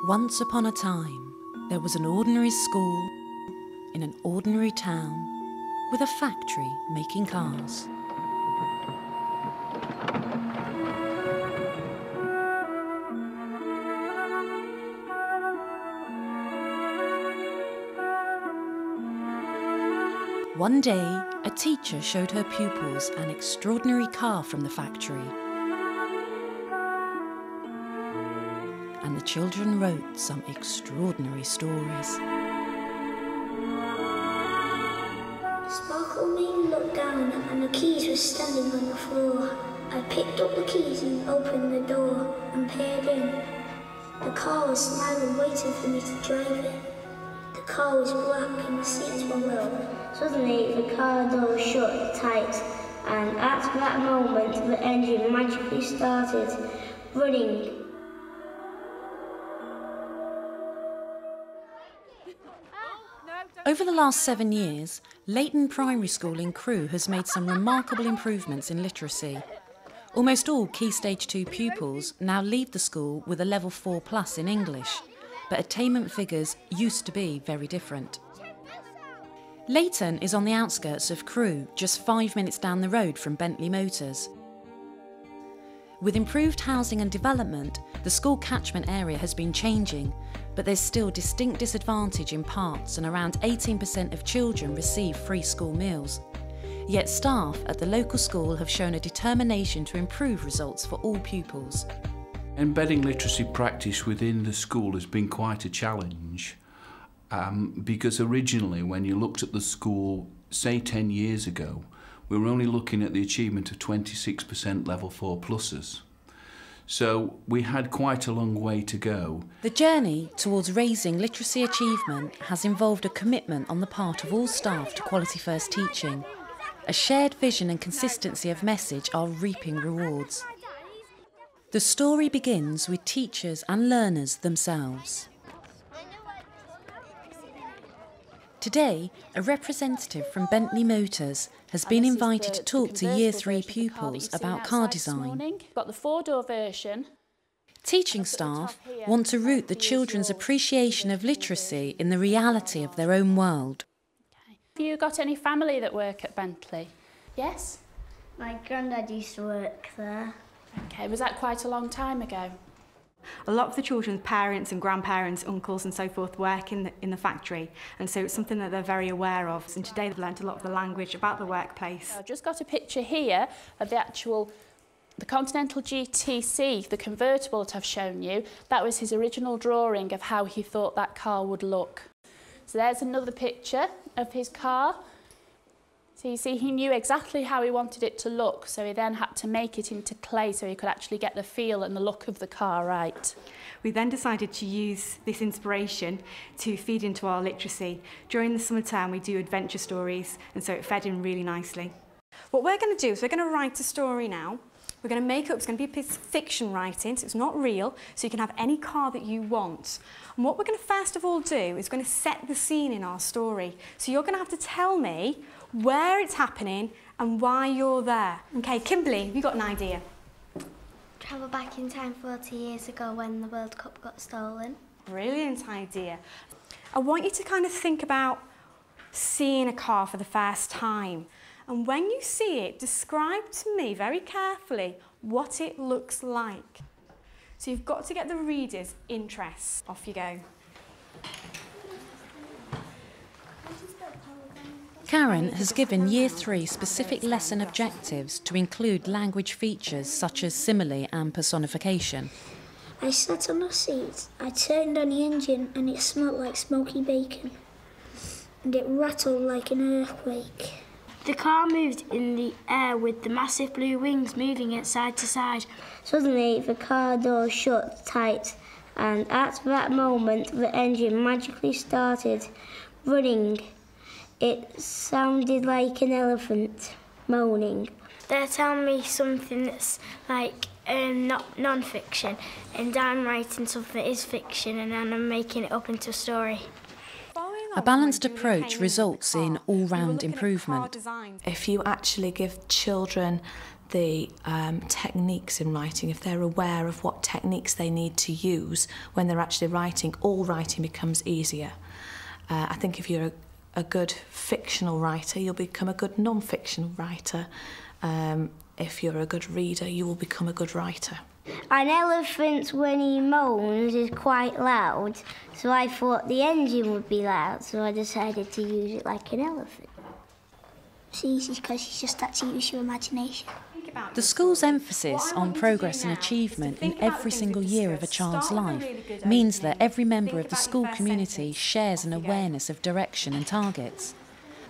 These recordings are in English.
Once upon a time, there was an ordinary school in an ordinary town with a factory making cars. One day, a teacher showed her pupils an extraordinary car from the factory. And the children wrote some extraordinary stories. Sparkle made me look down and the keys were standing on the floor. I picked up the keys and opened the door and peered in. The car was smiling, waiting for me to drive it. The car was black and the seats were low. Suddenly the car door shut tight, and at that moment the engine magically started running. Over the last 7 years, Leighton Primary School in Crewe has made some remarkable improvements in literacy. Almost all Key Stage 2 pupils now leave the school with a level 4+ in English, but attainment figures used to be very different. Leighton is on the outskirts of Crewe, just 5 minutes down the road from Bentley Motors. With improved housing and development, the school catchment area has been changing, but there's still distinct disadvantage in parts, and around 18% of children receive free school meals. Yet staff at the local school have shown a determination to improve results for all pupils. Embedding literacy practice within the school has been quite a challenge, because originally when you looked at the school, say 10 years ago, we were only looking at the achievement of 26% level 4+. So we had quite a long way to go. The journey towards raising literacy achievement has involved a commitment on the part of all staff to quality first teaching. A shared vision and consistency of message are reaping rewards. The story begins with teachers and learners themselves. Today, a representative from Bentley Motors has been invited to talk to Year 3 pupils about car design. Got the 4-door version. Teaching staff want to root the children's appreciation of literacy in the reality of their own world. Have you got any family that work at Bentley? Yes? My granddad used to work there. Okay, was that quite a long time ago? A lot of the children's parents and grandparents, uncles and so forth work in the factory, and so it's something that they're very aware of. And today they've learnt a lot of the language about the workplace. I've just got a picture here of the Continental GTC, the convertible that I've shown you. That was his original drawing of how he thought that car would look. So there's another picture of his car. So you see, he knew exactly how he wanted it to look, so he then had to make it into clay so he could actually get the feel and the look of the car right. We then decided to use this inspiration to feed into our literacy. During the summer term, we do adventure stories, and so it fed in really nicely. What we're going to do is we're going to write a story now. We're going to make up, it's going to be a piece of fiction writing, so it's not real, so you can have any car that you want. And what we're going to first of all do is we're going to set the scene in our story. So you're going to have to tell me where it's happening and why you're there. Okay, Kimberly, have you got an idea? Travel back in time 40 years ago when the World Cup got stolen. Brilliant idea. I want you to kind of think about seeing a car for the first time. And when you see it, describe to me very carefully what it looks like. So you've got to get the reader's interest. Off you go. Karen has given Year 3 specific lesson objectives to include language features such as simile and personification. I sat on a seat, I turned on the engine and it smelled like smoky bacon. And it rattled like an earthquake. The car moved in the air with the massive blue wings moving it side to side. Suddenly the car door shut tight, and at that moment the engine magically started running. It sounded like an elephant moaning. They're telling me something that's like not non-fiction, and I'm writing something that is fiction, and then I'm making it up into a story. A balanced approach results in all-round improvement. If you actually give children the techniques in writing, if they're aware of what techniques they need to use when they're actually writing, all writing becomes easier. I think if you're a good fictional writer, you'll become a good non-fictional writer. If you're a good reader, you will become a good writer. An elephant, when he moans, is quite loud, so I thought the engine would be loud, so I decided to use it like an elephant. It's easy because you just have to use your imagination. The school's emphasis on progress and achievement in every single year of a child's life means that every member of the school community shares an awareness of direction and targets.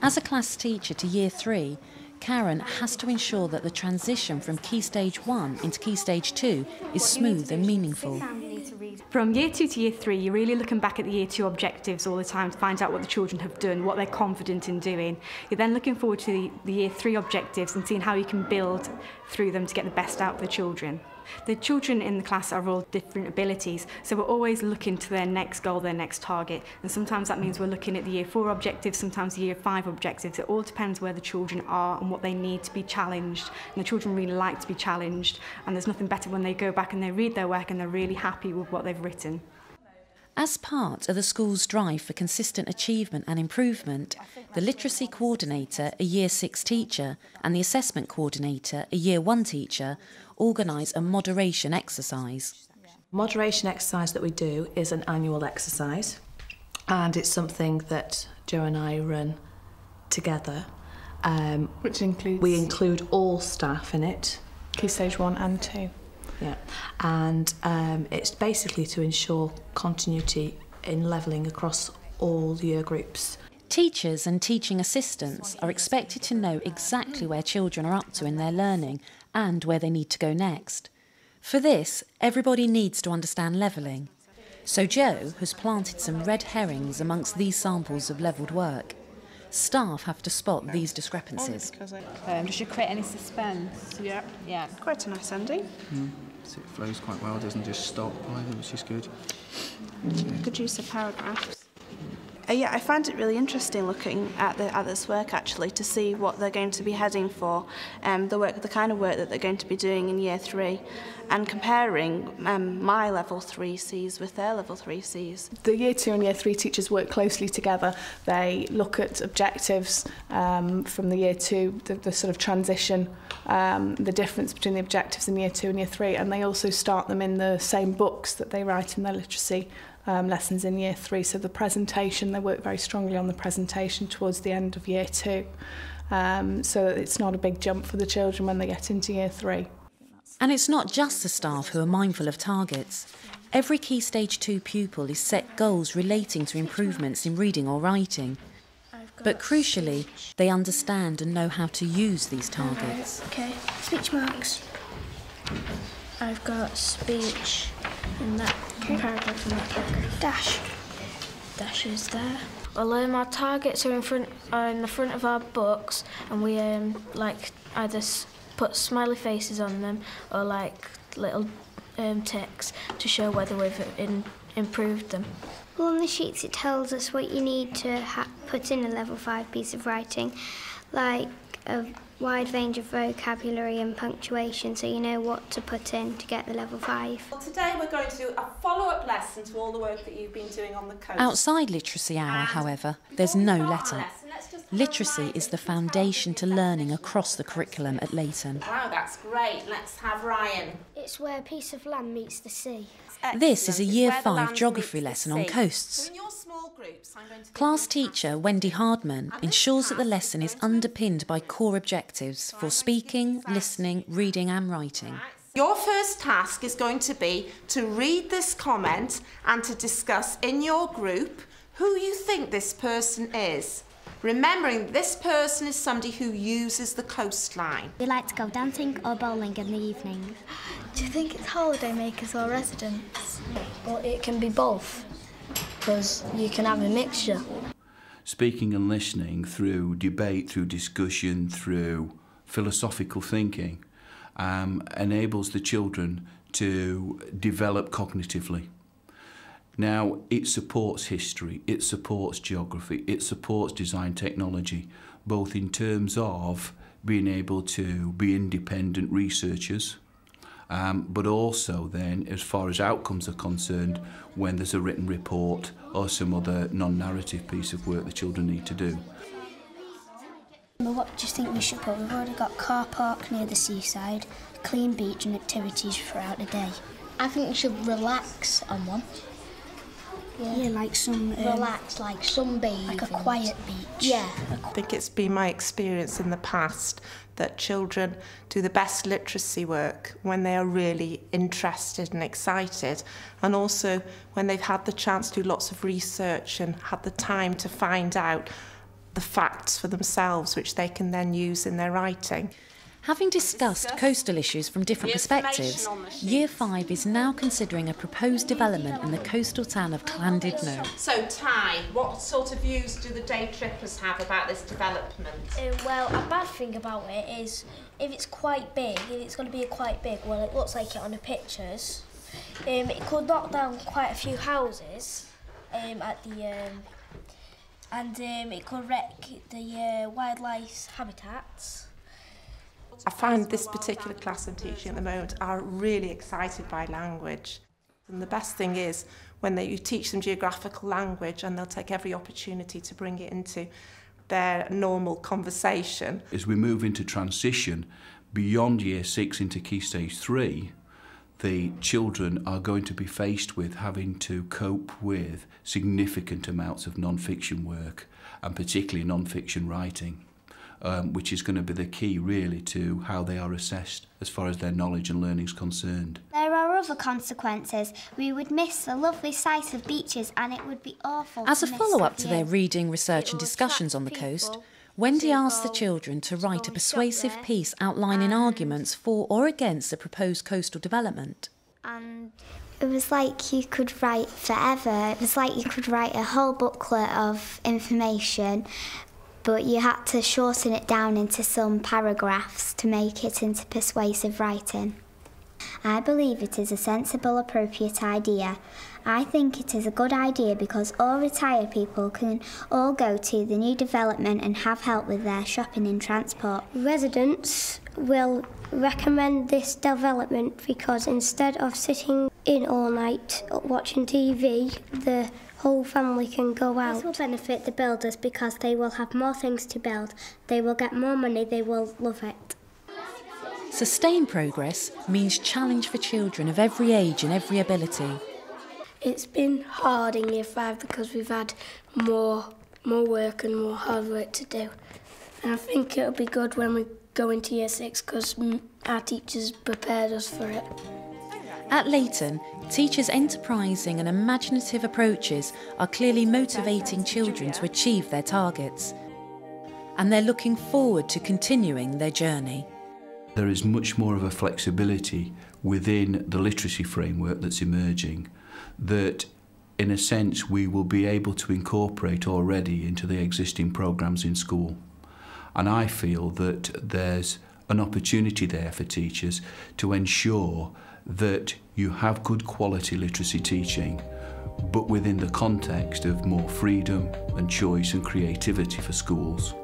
As a class teacher to Year 3, Karen has to ensure that the transition from Key Stage 1 into Key Stage 2 is smooth and meaningful. From Year 2 to Year 3, you're really looking back at the Year 2 objectives all the time to find out what the children have done, what they're confident in doing. You're then looking forward to the Year 3 objectives and seeing how you can build through them to get the best out of the children. The children in the class are all different abilities, so we're always looking to their next goal, their next target. And sometimes that means we're looking at the Year 4 objectives, sometimes the Year 5 objectives. It all depends where the children are and what they need to be challenged. And the children really like to be challenged, and there's nothing better when they go back and they read their work and they're really happy with what they've written. As part of the school's drive for consistent achievement and improvement, the Literacy Coordinator, a Year 6 teacher, and the Assessment Coordinator, a Year 1 teacher, organise a moderation exercise. Moderation exercise that we do is an annual exercise, and it's something that Joe and I run together. Which includes? We include all staff in it. Key Stage 1 and 2. Yeah, and it's basically to ensure continuity in levelling across all year groups. Teachers and teaching assistants are expected to know exactly where children are up to in their learning and where they need to go next. For this, everybody needs to understand levelling. So Joe has planted some red herrings amongst these samples of levelled work. Staff have to spot these discrepancies. Does it create any suspense? Yeah. Yeah. Quite a nice ending. So it flows quite well, doesn't just stop either, which is good. Good use of paragraphs. Yeah, I find it really interesting looking at this work actually to see what they're going to be heading for, the kind of work that they're going to be doing in Year 3, and comparing my Level 3 Cs with their Level 3 Cs. The Year 2 and Year 3 teachers work closely together. They look at objectives from the Year 2, the sort of transition, the difference between the objectives in Year 2 and Year 3, and they also start them in the same books that they write in their literacy lessons in Year 3. So the presentation, they work very strongly on the presentation towards the end of Year 2, so that it's not a big jump for the children when they get into Year 3. And it's not just the staff who are mindful of targets. Every Key Stage 2 pupil is set goals relating to improvements in reading or writing. But crucially, they understand and know how to use these targets. Okay, speech marks. I've got speech in that paragraph in that paragraph. Dash. Dash is there. Well, our targets are in the front of our books, and we either put smiley faces on them or like little ticks to show whether we've improved them. Well, on the sheets it tells us what you need to put in a Level 5 piece of writing, like a wide range of vocabulary and punctuation, so you know what to put in to get the Level 5. Well, today we're going to do a follow-up lesson to all the work that you've been doing on the coast. Outside literacy hour, however, there's no letter. Literacy is the foundation to learning across the curriculum at Leighton. Wow, that's great. Let's have Ryan. It's where a piece of land meets the sea. This is a Year 5 geography lesson on coasts. Class teacher Wendy Hardman ensures that the lesson is underpinned by core objectives for speaking, listening, reading and writing. Your first task is going to be to read this comment and to discuss in your group who you think this person is. Remembering this person is somebody who uses the coastline. We like to go dancing or bowling in the evenings. Do you think it's holidaymakers or residents? Well, it can be both, because you can have a mixture. Speaking and listening through debate, through discussion, through philosophical thinking, enables the children to develop cognitively. Now, it supports history, it supports geography, it supports design technology, both in terms of being able to be independent researchers, but also then, as far as outcomes are concerned, when there's a written report or some other non-narrative piece of work the children need to do. What do you think we should put? We've already got car park near the seaside, clean beach and activities throughout the day. I think we should relax on one. Yeah, like some... relax, like sunbathing. Like a quiet beach. Yeah. I think it's been my experience in the past that children do the best literacy work when they are really interested and excited, and also when they've had the chance to do lots of research and had the time to find out the facts for themselves, which they can then use in their writing. Having discussed coastal issues from different perspectives, Year 5 is now considering a proposed development in the coastal town of Llandudno. So, Ty, what sort of views do the day trippers have about this development? Well, a bad thing about it is if it's quite big, if it's going to be quite big, well, it looks like it on the pictures. It could knock down quite a few houses at the... and it could wreck the wildlife habitats. I find this particular class I'm teaching at the moment are really excited by language. And the best thing is when you teach them geographical language, and they'll take every opportunity to bring it into their normal conversation. As we move into transition beyond Year 6 into Key Stage 3, the children are going to be faced with having to cope with significant amounts of non-fiction work, and particularly non-fiction writing, which is going to be the key really to how they are assessed as far as their knowledge and learning is concerned. There are other consequences. We would miss the lovely sight of beaches, and it would be awful. As a follow-up to their reading, research and discussions on the coast, Wendy asked the children to write a persuasive piece outlining arguments for or against the proposed coastal development. And it was like you could write forever. It was like you could write a whole booklet of information, but you had to shorten it down into some paragraphs to make it into persuasive writing. I believe it is a sensible, appropriate idea. I think it is a good idea because all retired people can all go to the new development and have help with their shopping and transport. Residents will recommend this development because instead of sitting in all night watching TV, the whole family can go out. This will benefit the builders because they will have more things to build. They will get more money, they will love it. Sustained progress means challenge for children of every age and every ability. It's been hard in Year 5 because we've had more work and more hard work to do. And I think it'll be good when we go into Year 6 because our teachers prepared us for it. At Leighton, teachers' enterprising and imaginative approaches are clearly motivating children to achieve their targets. And they're looking forward to continuing their journey. There is much more of a flexibility within the literacy framework that's emerging that, in a sense, we will be able to incorporate already into the existing programmes in school. And I feel that there's an opportunity there for teachers to ensure that you have good quality literacy teaching, but within the context of more freedom and choice and creativity for schools.